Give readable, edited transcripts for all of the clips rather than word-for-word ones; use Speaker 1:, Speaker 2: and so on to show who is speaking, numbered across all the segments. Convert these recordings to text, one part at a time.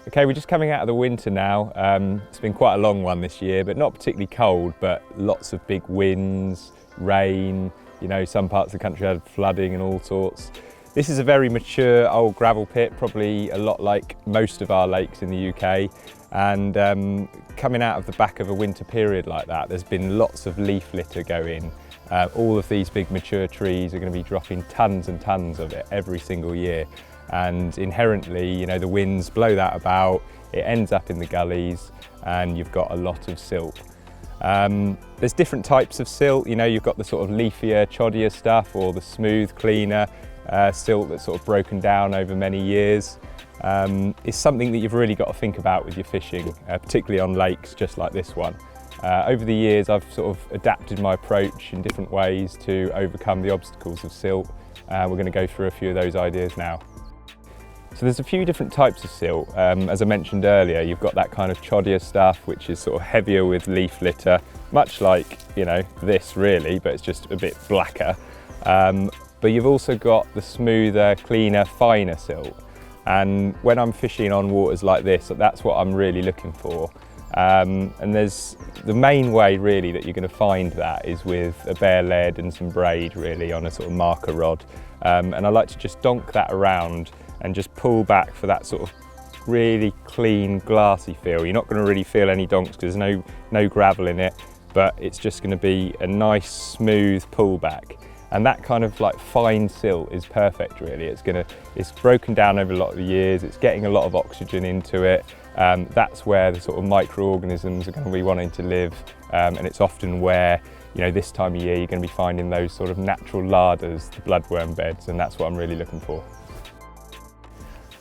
Speaker 1: Okay, we're just coming out of the winter now. It's been quite a long one this year, but not particularly cold, but lots of big winds, rain, you know, some parts of the country had flooding and all sorts. This is a very mature old gravel pit, probably a lot like most of our lakes in the UK. And coming out of the back of a winter period like that, there's been lots of leaf litter go in. All of these big mature trees are going to be dropping tons and tons of it every single year. And inherently, you know, the winds blow that about, it ends up in the gullies, and you've got a lot of silt. There's different types of silt, you know, you've got the sort of leafier, choddier stuff, or the smooth, cleaner silt that's sort of broken down over many years. It's something that you've really got to think about with your fishing, particularly on lakes just like this one. Over the years, I've sort of adapted my approach in different ways to overcome the obstacles of silt. We're going to go through a few of those ideas now. So there's a few different types of silt. As I mentioned earlier, you've got that kind of choddier stuff, which is sort of heavier with leaf litter, much like, you know, this really, but it's just a bit blacker. But you've also got the smoother, cleaner, finer silt. And when I'm fishing on waters like this, that's what I'm really looking for. And there's the main way really that you're going to find that is with a bare lead and some braid really on a sort of marker rod. And I like to just donk that around and just pull back for that sort of really clean, glassy feel. You're not going to really feel any donks because there's no gravel in it, but it's just going to be a nice, smooth pullback. And that kind of like fine silt is perfect really. It's broken down over a lot of the years, it's getting a lot of oxygen into it. That's where the sort of microorganisms are going to be wanting to live, and it's often where, you know, this time of year you're going to be finding those sort of natural larders, the bloodworm beds, and that's what I'm really looking for.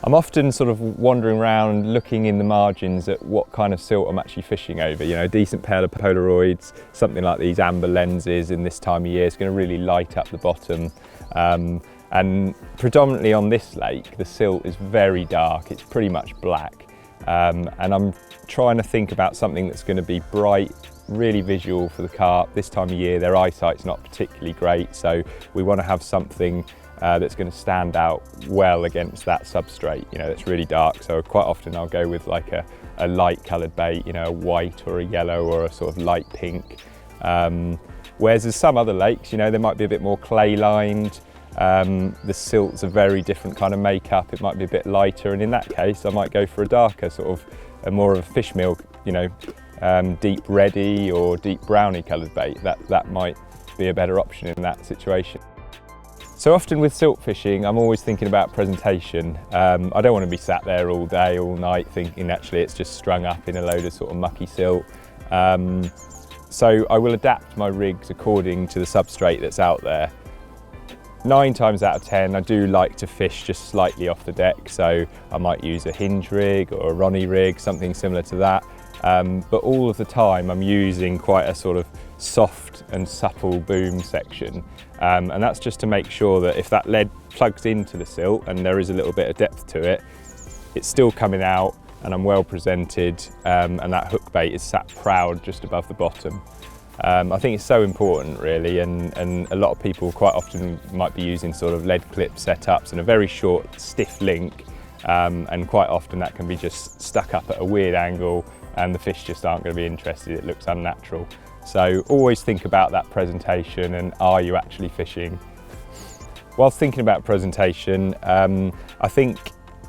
Speaker 1: I'm often sort of wandering around looking in the margins at what kind of silt I'm actually fishing over. You know, a decent pair of Polaroids, something like these amber lenses in this time of year is going to really light up the bottom. And predominantly on this lake, the silt is very dark, it's pretty much black. And I'm trying to think about something that's going to be bright, really visual for the carp. This time of year, their eyesight's not particularly great, so we want to have something that's going to stand out well against that substrate, you know, that's really dark. So quite often I'll go with like a light coloured bait, you know, a white or a yellow or a sort of light pink. Whereas there's some other lakes, you know, they might be a bit more clay lined. The silt's a very different kind of makeup, it might be a bit lighter, and in that case I might go for a darker sort of, a more of a fish meal, you know, deep reddy or deep browny coloured bait. That might be a better option in that situation. So often with silt fishing, I'm always thinking about presentation. I don't want to be sat there all day, all night, thinking actually it's just strung up in a load of sort of mucky silt. So I will adapt my rigs according to the substrate that's out there. 9 times out of 10, I do like to fish just slightly off the deck, so I might use a hinge rig or a Ronnie rig, something similar to that. But all of the time I'm using quite a sort of soft and supple boom section, and that's just to make sure that if that lead plugs into the silt and there is a little bit of depth to it, it's still coming out and I'm well presented, and that hook bait is sat proud just above the bottom. I think it's so important really, and a lot of people quite often might be using sort of lead clip setups and a very short stiff link, and quite often that can be just stuck up at a weird angle and the fish just aren't going to be interested, it looks unnatural. So always think about that presentation and are you actually fishing? Whilst thinking about presentation, I think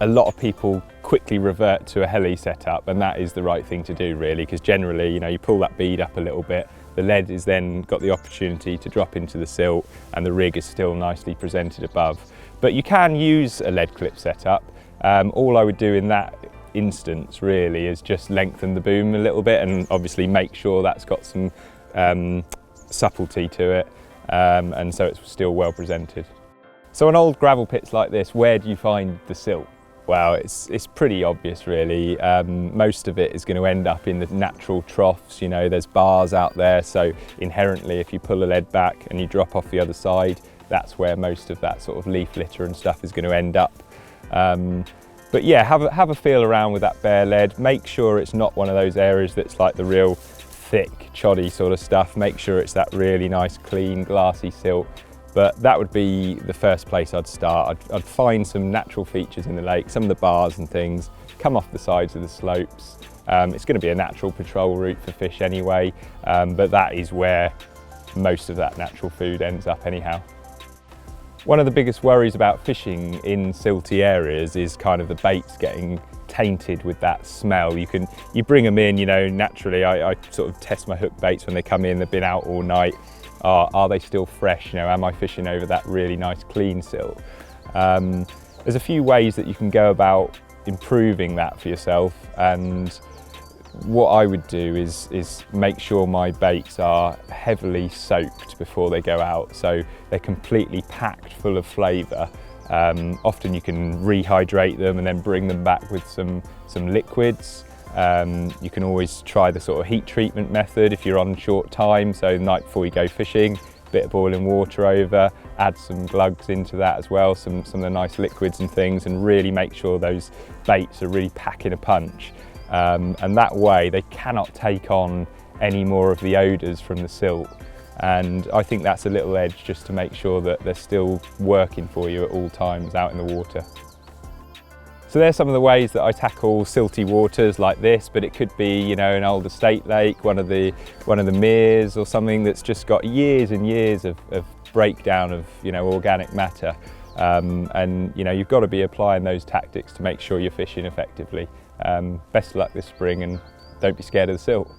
Speaker 1: a lot of people quickly revert to a heli setup, and that is the right thing to do really, because generally, you know, you pull that bead up a little bit, the lead is then got the opportunity to drop into the silt and the rig is still nicely presented above. But you can use a lead clip setup. All I would do in that instance really is just lengthen the boom a little bit and obviously make sure that's got some subtlety to it, and so it's still well presented. So on old gravel pits like this, where do you find the silt? Well, it's pretty obvious really. Most of it is going to end up in the natural troughs, you know, there's bars out there, so inherently if you pull a lead back and you drop off the other side, that's where most of that sort of leaf litter and stuff is going to end up. But yeah, have a feel around with that bare lead. Make sure it's not one of those areas that's like the real thick, choddy sort of stuff. Make sure it's that really nice, clean, glassy silt. But that would be the first place I'd start. I'd find some natural features in the lake, some of the bars and things, come off the sides of the slopes. It's going to be a natural patrol route for fish anyway, but that is where most of that natural food ends up anyhow. One of the biggest worries about fishing in silty areas is kind of the baits getting tainted with that smell. You bring them in, you know, naturally I sort of test my hook baits when they come in, they've been out all night. Are they still fresh? You know, am I fishing over that really nice clean silt? There's a few ways that you can go about improving that for yourself, and what I would do is make sure my baits are heavily soaked before they go out, so they're completely packed full of flavour. Often you can rehydrate them and then bring them back with some liquids. You can always try the sort of heat treatment method if you're on short time, so the night before you go fishing, a bit of boiling water over, add some glugs into that as well, some of the nice liquids and things, and really make sure those baits are really packing a punch. And that way they cannot take on any more of the odours from the silt, and I think that's a little edge just to make sure that they're still working for you at all times out in the water. So there's some of the ways that I tackle silty waters like this, but it could be, you know, an old estate lake, one of the meres or something that's just got years and years of breakdown of, you know, organic matter. And you know, you've got to be applying those tactics to make sure you're fishing effectively. Best of luck this spring, and don't be scared of the silt.